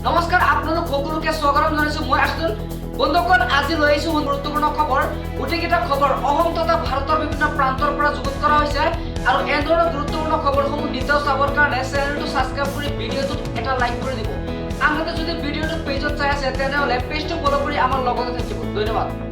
নমস্কাৰ আপোনালোক সকলোকে স্বাগতম জনাইছো মই আছুন বন্ধুসকল আজি লৈ আহিছো গুৰুত্বপূৰ্ণ খবৰ গোটেইকেইটা খবৰ অসম তথা ভাৰতৰ বিভিন্ন প্ৰান্তৰ পৰা যুগুত কৰা হৈছে আৰু এই ধৰণৰ গুৰুত্বপূৰ্ণ খবৰসমূহ নিতৌ চাবৰ কাৰণে চেনেলটো সাবস্ক্ৰাইব কৰি ভিডিঅ'টো এটা লাইক কৰি দিব আনহাতে যদি ভিডিঅ'টো পেজত চাই আছে তেনেহলে পেজটো ফলো কৰি আমাৰ লগতে থাকিব ধন্যবাদ।